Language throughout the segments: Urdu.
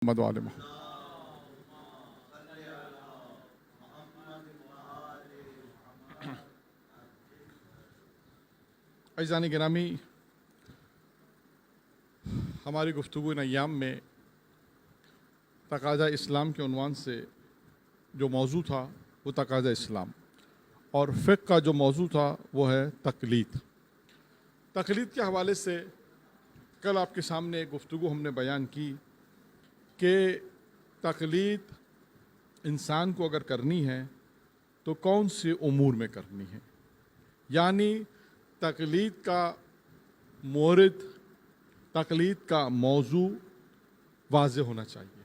محمد وآل محمد۔ عزیزان گرامی، ہماری گفتگو ان ایام میں تقاضا اسلام کے عنوان سے جو موضوع تھا وہ تقاضا اسلام، اور فقہ کا جو موضوع تھا وہ ہے تقلید۔ تقلید کے حوالے سے کل آپ کے سامنے ایک گفتگو ہم نے بیان کی کہ تقلید انسان کو اگر کرنی ہے تو کون سے امور میں کرنی ہے، یعنی تقلید کا مورد، تقلید کا موضوع واضح ہونا چاہیے۔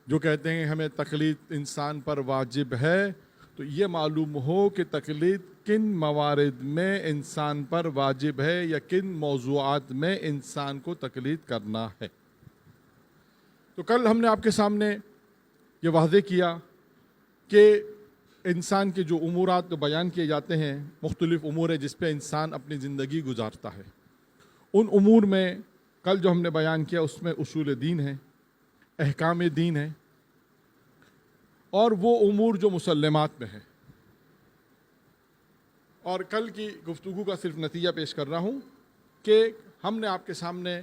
جو کہتے ہیں ہمیں تقلید انسان پر واجب ہے، تو یہ معلوم ہو کہ تقلید کن موارد میں انسان پر واجب ہے یا کن موضوعات میں انسان کو تقلید کرنا ہے۔ تو کل ہم نے آپ کے سامنے یہ واضح کیا کہ انسان کے جو امورات بیان کیے جاتے ہیں، مختلف امور ہیں جس پہ انسان اپنی زندگی گزارتا ہے۔ ان امور میں کل جو ہم نے بیان کیا اس میں اصول دین ہے، احکام دین ہے، اور وہ امور جو مسلمات میں ہے۔ اور کل کی گفتگو کا صرف نتیجہ پیش کر رہا ہوں کہ ہم نے آپ کے سامنے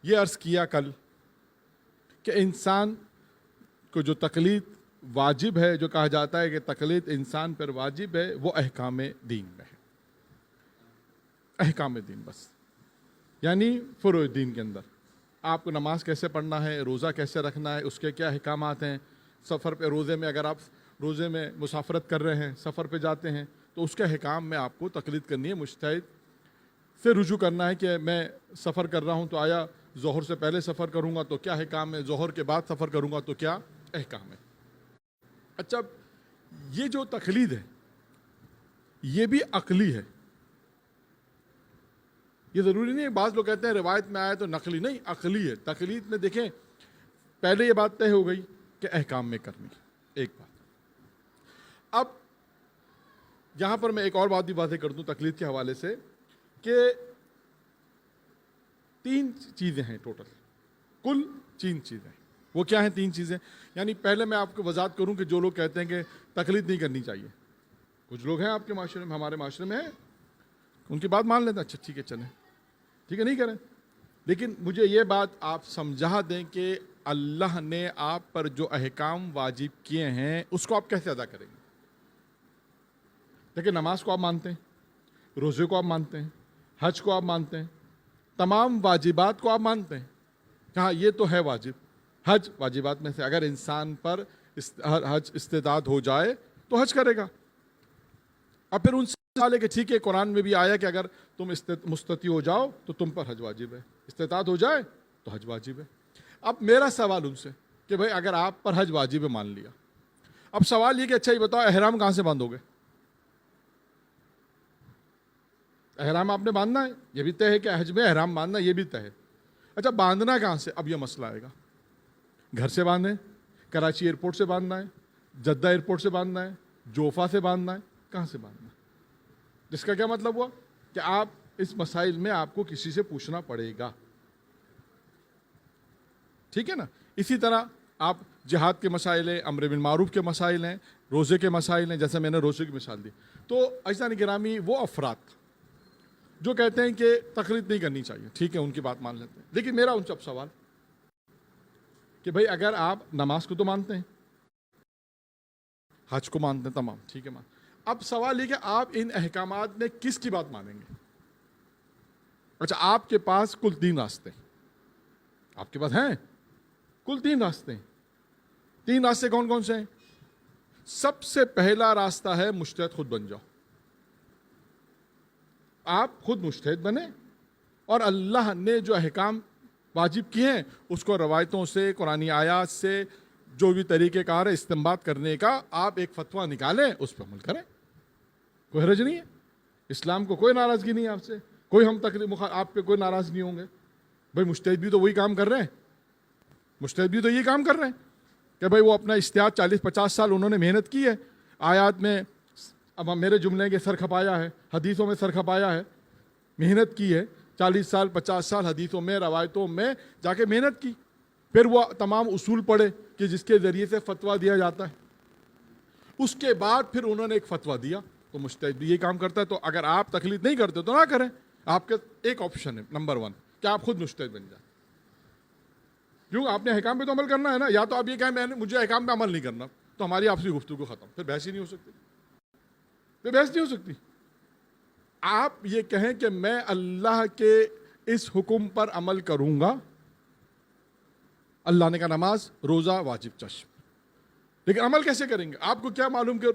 یہ عرض کیا کل کہ انسان کو جو تقلید واجب ہے، جو کہا جاتا ہے کہ تقلید انسان پر واجب ہے، وہ احکام دین میں ہے۔ احکام دین بس، یعنی فروع دین کے اندر آپ کو نماز کیسے پڑھنا ہے، روزہ کیسے رکھنا ہے، اس کے کیا احکامات ہیں۔ سفر پہ روزے میں اگر آپ روزے میں مسافرت کر رہے ہیں، سفر پہ جاتے ہیں، تو اس کے احکام میں آپ کو تقلید کرنی ہے۔ مجتہد سے رجوع کرنا ہے کہ میں سفر کر رہا ہوں تو آیا ظہر سے پہلے سفر کروں گا تو کیا احکام ہے، ظہر کے بعد سفر کروں گا تو کیا احکام ہے۔ اچھا، یہ جو تقلید ہے یہ بھی عقلی ہے۔ یہ ضروری نہیں ہے، بعض لوگ کہتے ہیں روایت میں آیا تو نقلی، نہیں، عقلی ہے۔ تقلید میں دیکھیں، پہلے یہ بات طے ہو گئی کہ احکام میں کرنی ہے، ایک بات۔ اب یہاں پر میں ایک اور بات بھی واضح کر دوں تقلید کے حوالے سے کہ 3 چیزیں ہیں ٹوٹل، کل 3 چیزیں۔ وہ کیا ہیں 3 چیزیں؟ یعنی پہلے میں آپ کو وضاحت کروں کہ جو لوگ کہتے ہیں کہ تقلید نہیں کرنی چاہیے، کچھ لوگ ہیں آپ کے معاشرے میں، ہمارے معاشرے میں ہیں، ان کی بات مان لیتے ہیں، اچھا ٹھیک ہے چلیں، ٹھیک ہے نہیں کریں، لیکن مجھے یہ بات آپ سمجھا دیں کہ اللہ نے آپ پر جو احکام واجب کیے ہیں اس کو آپ کیسے ادا کریں گے۔ دیکھیں، نماز کو آپ مانتے ہیں، روزے کو آپ مانتے ہیں، حج کو آپ مانتے ہیں، تمام واجبات کو آپ مانتے ہیں، کہا یہ تو ہے واجب۔ حج واجبات میں سے، اگر انسان پر حج استطاعت ہو جائے تو حج کرے گا۔ اب پھر ان سے سوال ہے کہ ٹھیک ہے، قرآن میں بھی آیا کہ اگر تم مستطیع ہو جاؤ تو تم پر حج واجب ہے، استطاعت ہو جائے تو حج واجب ہے۔ اب میرا سوال ان سے کہ بھائی اگر آپ پر حج واجب ہے مان لیا، اب سوال یہ کہ اچھا یہ بتاؤ احرام کہاں سے باندھو گے؟ احرام آپ نے باندھنا ہے، یہ بھی طے ہے کہ حج میں احرام باندھنا، یہ بھی طے ہے۔ اچھا، باندھنا کہاں سے؟ اب یہ مسئلہ آئے گا، گھر سے باندھیں، کراچی ایئرپورٹ سے باندھنا ہے، جدہ ایئرپورٹ سے باندھنا ہے، جوفا سے باندھنا ہے، کہاں سے باندھنا ہے؟ جس کا کیا مطلب ہوا کہ آپ اس مسائل میں آپ کو کسی سے پوچھنا پڑے گا، ٹھیک ہے نا۔ اسی طرح آپ جہاد کے مسائل ہیں، امر بالمعروف کے مسائل ہیں، روزے کے مسائل ہیں، جیسے میں نے روزے کی مثال دی۔ تو عزیزان گرامی، وہ افراد جو کہتے ہیں کہ تقلید نہیں کرنی چاہیے، ٹھیک ہے ان کی بات مان لیتے ہیں، لیکن میرا ان سے اب سوال کہ بھائی اگر آپ نماز کو تو مانتے ہیں، حج کو مانتے ہیں، تمام ٹھیک ہے، اب سوال یہ کہ آپ ان احکامات میں کس کی بات مانیں گے؟ اچھا، آپ کے پاس کل 3 راستے ہیں، آپ کے پاس ہیں کل 3 راستے ہیں۔ 3 راستے کون کون سے ہیں؟ سب سے پہلا راستہ ہے مجتہد خود بن جاؤ، آپ خود مجتہد بنے اور اللہ نے جو احکام واجب کیے ہیں اس کو روایتوں سے، قرآنی آیات سے، جو بھی طریقہ کار ہے استنباط کرنے کا، آپ ایک فتویٰ نکالیں، اس پہ عمل کریں، کوئی حرج نہیں ہے۔ اسلام کو کوئی ناراضگی نہیں ہے آپ سے، کوئی ہم تقلید آپ پہ کوئی ناراض نہیں ہوں گے۔ بھائی مجتہد بھی تو وہی کام کر رہے ہیں، مجتہد بھی تو یہ کام کر رہے ہیں کہ بھائی وہ اپنا اجتہاد 40-50 سال انہوں نے محنت کی ہے، آیات میں اب میرے جملے کے سر کھپایا ہے، حدیثوں میں سر کھپایا ہے، محنت کی ہے، 40 سال 50 سال حدیثوں میں، روایتوں میں جا کے محنت کی، پھر وہ تمام اصول پڑھے کہ جس کے ذریعے سے فتویٰ دیا جاتا ہے. اس کے بعد پھر انہوں نے ایک فتویٰ دیا. تو مجتہد بھی یہ کام کرتا ہے. تو اگر آپ تقلید نہیں کرتے تو نہ کریں. آپ کا ایک آپشن ہے نمبر 1 کہ آپ خود مجتہد بن جائیں. کیوں؟ آپ نے احکام پہ تو عمل کرنا ہے نا. یا تو آپ یہ کہیں مجھے احکام پہ عمل نہیں کرنا, تو ہماری آپسی گفتگو ختم, پھر بحث ہی نہیں ہو سکتی. پھر بحث نہیں ہو سکتی. آپ یہ کہیں کہ میں اللہ کے اس حکم پر عمل کروں گا. اللہ نے کہا نماز, روزہ, واجب چشم, لیکن عمل کیسے کریں گے؟ آپ کو کیا معلوم کہ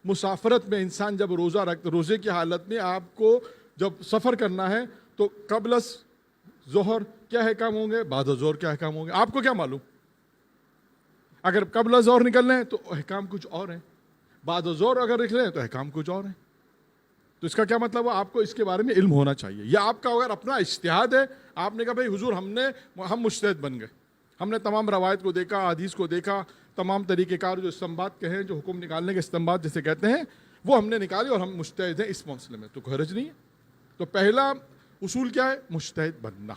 مسافرت میں انسان جب روزہ رکھتا, روزے کی حالت میں آپ کو جب سفر کرنا ہے تو قبل ظہر کیا احکام ہوں گے, بعد ظہر کیا احکام ہوں گے؟ آپ کو کیا معلوم؟ اگر قبل ظہر نکل رہے ہیں تو احکام کچھ اور ہیں, بعد ظہر اگر نکلے ہیں تو احکام کچھ اور ہیں. تو اس کا کیا مطلب ہے؟ آپ کو اس کے بارے میں علم ہونا چاہیے. یا آپ کا اگر اپنا اجتہاد ہے, آپ نے کہا بھائی حضور ہم مجتہد بن گئے, ہم نے تمام روایت کو دیکھا, حدیث کو دیکھا, تمام طریقہ کار جو استنباط کے ہیں, جو حکم نکالنے کے استنباط جسے کہتے ہیں, وہ ہم نے نکالے اور ہم مجتہد ہیں اس مسئلے میں, تو کوئی حرج نہیں ہے. تو پہلا اصول کیا ہے؟ مجتہد بننا.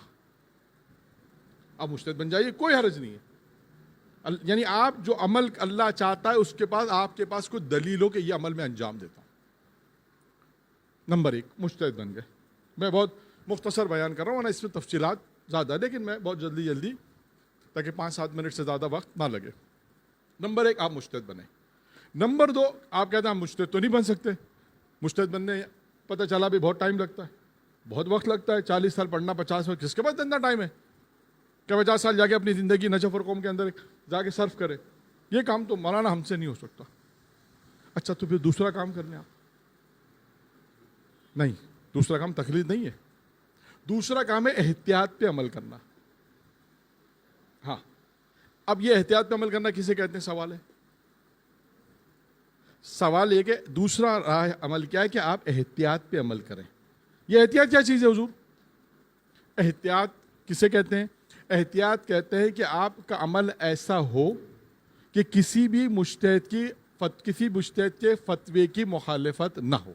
اب مجتہد بن جائیے, کوئی حرج نہیں ہے. یعنی آپ جو عمل اللہ چاہتا ہے اس کے پاس آپ کے پاس کوئی دلیل ہو کہ یہ عمل میں انجام دیتا ہوں. نمبر 1 مجتہد بن گئے. میں بہت مختصر بیان کر رہا ہوں, ورنہ اس میں تفصیلات زیادہ ہے, لیکن میں بہت جلدی تاکہ 5-7 منٹ سے زیادہ وقت نہ لگے. نمبر 1 آپ مجتہد بنے. نمبر 2 آپ کہتے ہیں ہم مجتہد تو نہیں بن سکتے. مجتہد بننے پتہ چلا بھی بہت ٹائم لگتا ہے, بہت وقت لگتا ہے. 40 سال پڑھنا, 50 سال, کس کے پاس اتنا ٹائم ہے کہ 50 سال جا کے اپنی زندگی نجف اور قوم کے اندر جا کے صرف کرے؟ یہ کام تو مولانا ہم سے نہیں ہو سکتا. اچھا تو پھر دوسرا کام کر لیں آپ. نہیں, دوسرا کام تقلید نہیں ہے. دوسرا کام ہے احتیاط پہ عمل کرنا. ہاں, اب یہ احتیاط پہ عمل کرنا کسے کہتے ہیں؟ سوال ہے. سوال یہ کہ دوسرا راہ عمل کیا ہے کہ آپ احتیاط پہ عمل کریں. یہ احتیاط کیا چیز ہے حضور؟ احتیاط کسے کہتے ہیں؟ احتیاط کہتے ہیں کہ آپ کا عمل ایسا ہو کہ کسی بھی مجتہد کے فتوے کی مخالفت نہ ہو.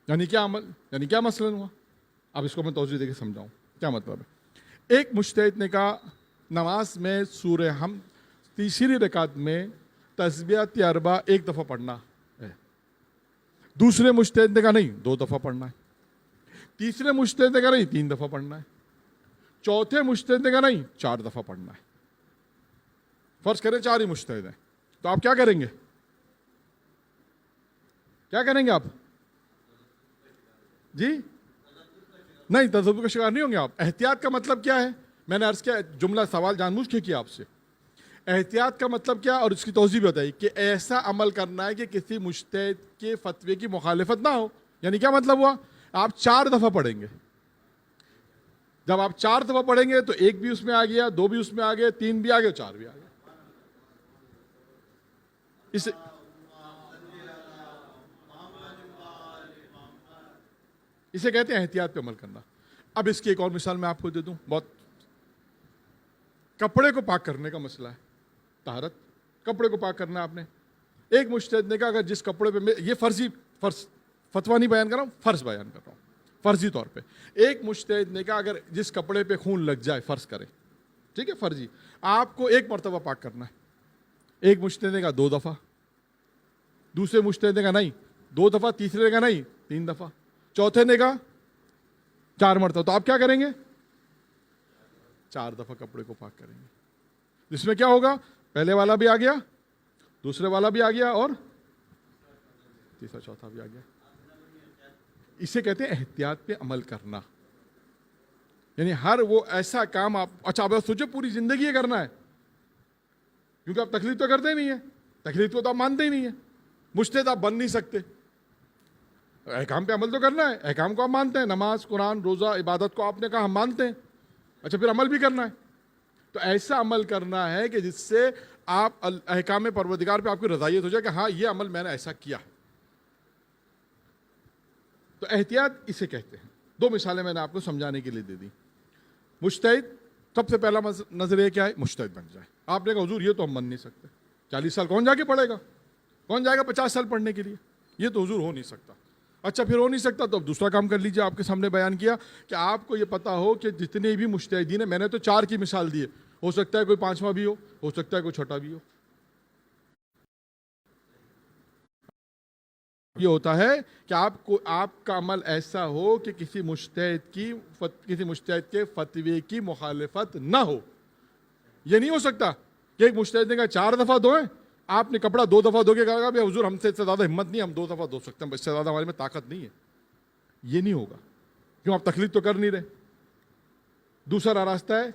یعنی کیا عمل, یعنی کیا مثلا ہوا؟ اب اس کو میں توضیح دے کے سمجھاؤں کیا مطلب ہے. ایک مجتہد نے کہا نماز میں سورہ حمد تیسری رکعت میں تسبیحات اربع 1 دفعہ پڑھنا ہے. دوسرے مجتہد نے کہا نہیں 2 دفعہ پڑھنا ہے. تیسرے مجتہد نے کہا نہیں 3 دفعہ پڑھنا ہے. چوتھے مجتہد نے کہا نہیں 4 دفعہ پڑھنا ہے. فرض کریں 4 ہی مجتہد ہیں, تو آپ کیا کریں گے؟ کیا کریں گے آپ؟ جی نہیں, تذبذب کا شکار نہیں ہوں گے آپ. احتیاط کا مطلب کیا ہے؟ میں نے عرض کیا, جملہ سوال جان بوجھ کے کیا آپ سے. احتیاط کا مطلب کیا, اور اس کی توضیح بھی بتائی کہ ایسا عمل کرنا ہے کہ کسی مجتہد کے فتوے کی مخالفت نہ ہو. یعنی کیا مطلب ہوا؟ آپ 4 دفعہ پڑھیں گے. جب آپ 4 دفعہ پڑھیں گے تو 1 بھی اس میں آ گیا, 2 بھی اس میں آ گیا, 3 بھی آ گیا, 4 بھی آ گیا. اسے کہتے ہیں احتیاط پہ عمل کرنا. اب اس کی ایک اور مثال میں آپ کو دے دوں. بہت کپڑے کو پاک کرنے کا مسئلہ ہے, طہارت, کپڑے کو پاک کرنا ہے آپ نے. ایک مجتہد نے کہا اگر جس کپڑے پہ, یہ فرض فتویٰ نہیں بیان کر رہا ہوں, فرض بیان کر رہا ہوں, فرضی طور پہ. ایک مجتہد نے کہا اگر جس کپڑے پہ خون لگ جائے, فرض کریں, ٹھیک ہے, فرضی, آپ کو 1 مرتبہ پاک کرنا ہے. ایک مجتہد نے کہا 2 دفعہ, دوسرے مجتہد نے کہا نہیں 2 دفعہ, تیسرے نے کہا نہیں 3 دفعہ, چوتھے نے کہا 4 مرتبہ. تو آپ کیا کریں گے؟ 4 دفعہ کپڑے کو پاک کریں گے. جس میں کیا ہوگا؟ پہلے والا بھی آ گیا, دوسرے والا بھی آ گیا, اور تیسرا چوتھا بھی آ گیا. اسے کہتے ہیں احتیاط پہ عمل کرنا. یعنی ہر وہ ایسا کام آپ, اچھا آپ سوچے پوری زندگی یہ کرنا ہے, کیونکہ آپ تقلید تو کرتے ہی نہیں ہے, تقلید کو تو آپ مانتے ہی نہیں ہے, مجتہد آپ بن نہیں سکتے. احکام پہ عمل تو کرنا ہے, احکام کو آپ مانتے ہیں, نماز, قرآن, روزہ, عبادت کو آپ نے کہا ہم مانتے ہیں. اچھا پھر عمل بھی کرنا ہے, تو ایسا عمل کرنا ہے کہ جس سے آپ احکام پروردگار پہ آپ کی رضائیت ہو جائے کہ ہاں یہ عمل میں نے ایسا کیا. تو احتیاط اسے کہتے ہیں. 2 مثالیں میں نے آپ کو سمجھانے کے لیے دے دی. مجتہد, سب سے پہلا نظریہ کیا ہے؟ مجتہد بن جائے. آپ نے کہا حضور یہ تو ہم بن نہیں سکتے, 40 سال کون جا کے پڑھے گا, کون جائے گا 50 سال پڑھنے کے لیے, یہ تو حضور ہو نہیں سکتا. اچھا پھر ہو نہیں سکتا تو اب دوسرا کام کر لیجیے. آپ کے سامنے بیان کیا کہ آپ کو یہ پتا ہو کہ جتنے بھی مجتہدین ہیں, میں نے تو 4 کی مثال دی ہے, ہو سکتا ہے کوئی 5واں بھی ہو سکتا ہے کوئی 6واں بھی ہو. یہ ہوتا ہے کہ آپ کا عمل ایسا ہو کہ کسی مجتہد کے فتوے کی مخالفت نہ ہو. یہ نہیں ہو سکتا کہ ایک مجتہد نے کہا 4 دفعہ دھوئیں, آپ نے کپڑا 2 دفعہ دھو کے کہا کہ حضور ہم سے اس سے زیادہ ہمت نہیں, ہم 2 دفعہ دھو سکتے ہیں, اس سے زیادہ ہمارے میں طاقت نہیں ہے. یہ نہیں ہوگا, کیوں؟ آپ تقلید تو کر نہیں رہے. دوسرا راستہ ہے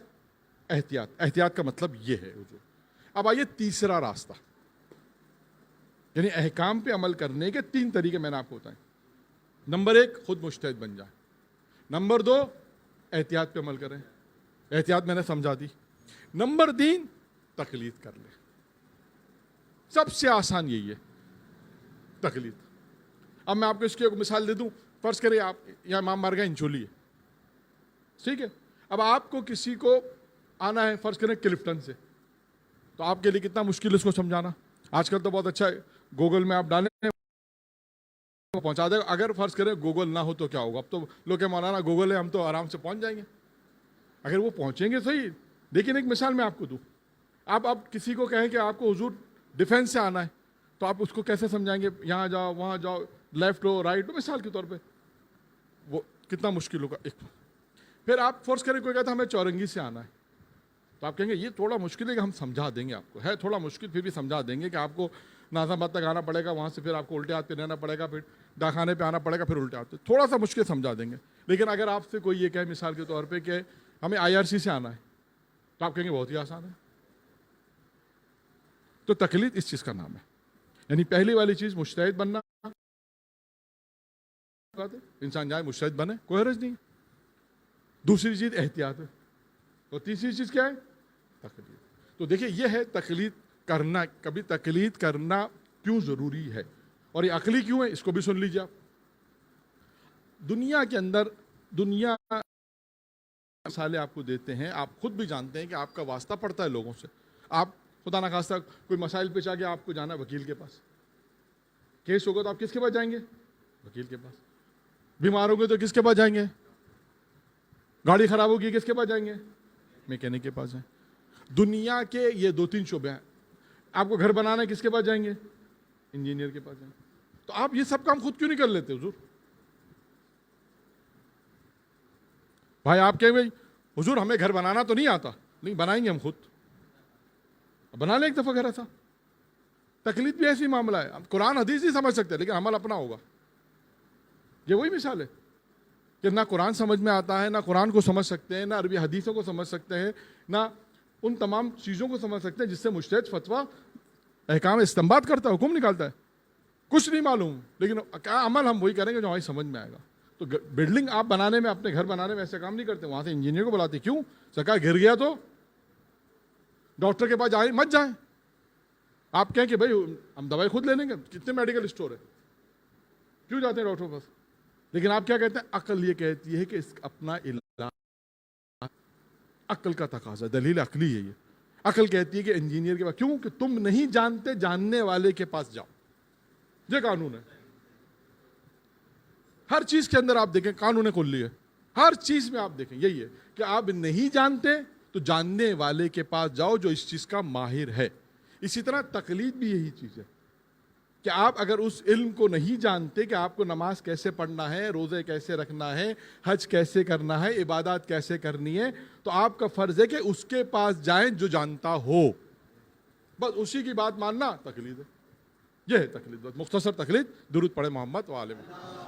احتیاط. احتیاط کا مطلب یہ ہے حضور. اب آئیے تیسرا راستہ, یعنی احکام پہ عمل کرنے کے 3 طریقے میں نے آپ کو بتائے. نمبر 1, خود مجتہد بن جائیں. نمبر 2, احتیاط پہ عمل کریں. احتیاط میں نے سمجھا دی. نمبر 3, تقلید کر لیں. سب سے آسان یہی ہے, تقلید. اب میں آپ کو اس کی ایک مثال دے دوں. فرض کریں آپ یا امام بارگاہ انچولی ہے, ٹھیک ہے. اب آپ کو کسی کو آنا ہے فرض کریں کلفٹن سے, تو آپ کے لیے کتنا مشکل ہے اس کو سمجھانا. آج کل تو بہت اچھا ہے, گوگل میں آپ ڈالیں پہنچا دے. اگر فرض کریں گوگل نہ ہو تو کیا ہوگا؟ اب تو لوگ کہ مولانا گوگل ہے, ہم تو آرام سے پہنچ جائیں گے. اگر وہ پہنچیں گے صحیح, لیکن ایک مثال میں آپ کو دوں. آپ کسی کو کہیں کہ آپ کو حضور ڈیفینس سے آنا ہے, تو آپ اس کو کیسے سمجھائیں گے؟ یہاں جاؤ, وہاں جاؤ, لیفٹ ہو, رائٹ ہو, مثال کے طور پہ. وہ کتنا مشکل ہوگا. پھر آپ فرض کریں کوئی کہتا ہے ہمیں چورنگی سے آنا ہے, تو آپ کہیں گے یہ تھوڑا مشکل ہے کہ ہم سمجھا دیں گے آپ کو. ہے تھوڑا مشکل, پھر بھی سمجھا دیں گے کہ آپ کو ناظم آباد تک آنا پڑے گا, وہاں سے پھر آپ کو الٹے ہاتھ پہ رہنا پڑے گا, پھر ڈاکخانے پہ آنا پڑے گا, پھر الٹے ہاتھ پہ. تھوڑا سا مشکل سمجھا دیں گے. لیکن اگر آپ سے کوئی یہ کہے مثال کے طور پہ کہ ہمیں IRC سے آنا ہے, تو آپ کہیں گے بہت ہی آسان ہے. تو تقلید اس چیز کا نام ہے. یعنی پہلی والی چیز مجتہد بننا, انسان جائے مجتہد بنے, کوئی حرج نہیں. دوسری چیز احتیاط ہے. تو تیسری چیز کیا ہے؟ تقلید. تو دیکھیں یہ ہے تقلید کرنا. کبھی تقلید کرنا کیوں ضروری ہے اور یہ عقلی کیوں ہے, اس کو بھی سن لیجیے آپ. دنیا کے اندر مثالیں آپ کو دیتے ہیں, آپ خود بھی جانتے ہیں کہ آپ کا واسطہ پڑتا ہے لوگوں سے. آپ خدا نخواستہ کوئی مسائل پیش آ کے آپ کو جانا ہے وکیل کے پاس, کیس ہوگا تو آپ کس کے پاس جائیں گے؟ وکیل کے پاس. بیمار ہوں گے تو کس کے پاس جائیں گے؟ گاڑی خراب ہوگی کس کے پاس جائیں گے؟ میکینک کے پاس جائیں. دنیا کے یہ 2-3 شعبے ہیں. آپ کو گھر بنانا ہے کس کے پاس جائیں گے؟ انجینئر کے پاس جائیں. تو آپ یہ سب کام خود کیوں نہیں کر لیتے حضور؟ بھائی آپ کہیں بھائی حضور ہمیں گھر بنانا تو نہیں آتا. نہیں, بنائیں گے ہم خود. بنا لیں ایک دفعہ گھر. ایسا تقلید بھی ایسی معاملہ ہے. ہم قرآن حدیث نہیں سمجھ سکتے, لیکن عمل اپنا ہوگا. یہ وہی مثال ہے کہ نہ قرآن سمجھ میں آتا ہے, نہ قرآن کو سمجھ سکتے ہیں, نہ عربی حدیثوں کو سمجھ سکتے ہیں, نہ ان تمام چیزوں کو سمجھ سکتے ہیں جس سے مجتہد فتویٰ احکام استنباط کرتا ہے, حکم نکالتا ہے. کچھ نہیں معلوم, لیکن کیا عمل ہم وہی کریں گے جو ہماری سمجھ میں آئے گا. تو بلڈنگ آپ بنانے میں, اپنے گھر بنانے میں ایسے کام نہیں کرتے. وہاں سے انجینئر کو بلاتے. کیوں؟ سرکار گر گیا تو ڈاکٹر کے پاس جائیں مت جائیں. آپ کہیں کہ بھائی ہم دوائی خود لے لیں گے, کتنے میڈیکل اسٹور ہے, کیوں جاتے ہیں ڈاکٹر کے پاس؟ لیکن آپ کیا کہتے ہیں؟ عقل یہ کہتی ہے کہ اس اپنا علاج, عقل کا تقاضا, دلیل عقلی ہے یہ. عقل کہتی ہے کہ انجینئر کے پاس. کیوں؟ کہ تم نہیں جانتے, جاننے والے کے پاس جاؤ. یہ قانون ہے. ہر چیز کے اندر آپ دیکھیں قانون کلی ہے. ہر چیز میں آپ دیکھیں یہی ہے کہ آپ نہیں جانتے تو جاننے والے کے پاس جاؤ جو اس چیز کا ماہر ہے. اسی طرح تقلید بھی یہی چیز ہے کہ آپ اگر اس علم کو نہیں جانتے کہ آپ کو نماز کیسے پڑھنا ہے, روزے کیسے رکھنا ہے, حج کیسے کرنا ہے, عبادات کیسے کرنی ہے, تو آپ کا فرض ہے کہ اس کے پاس جائیں جو جانتا ہو. بس اسی کی بات ماننا تقلید ہے. یہ ہے تقلید, بس مختصر تقلید. درود پڑھے محمد و آل محمد.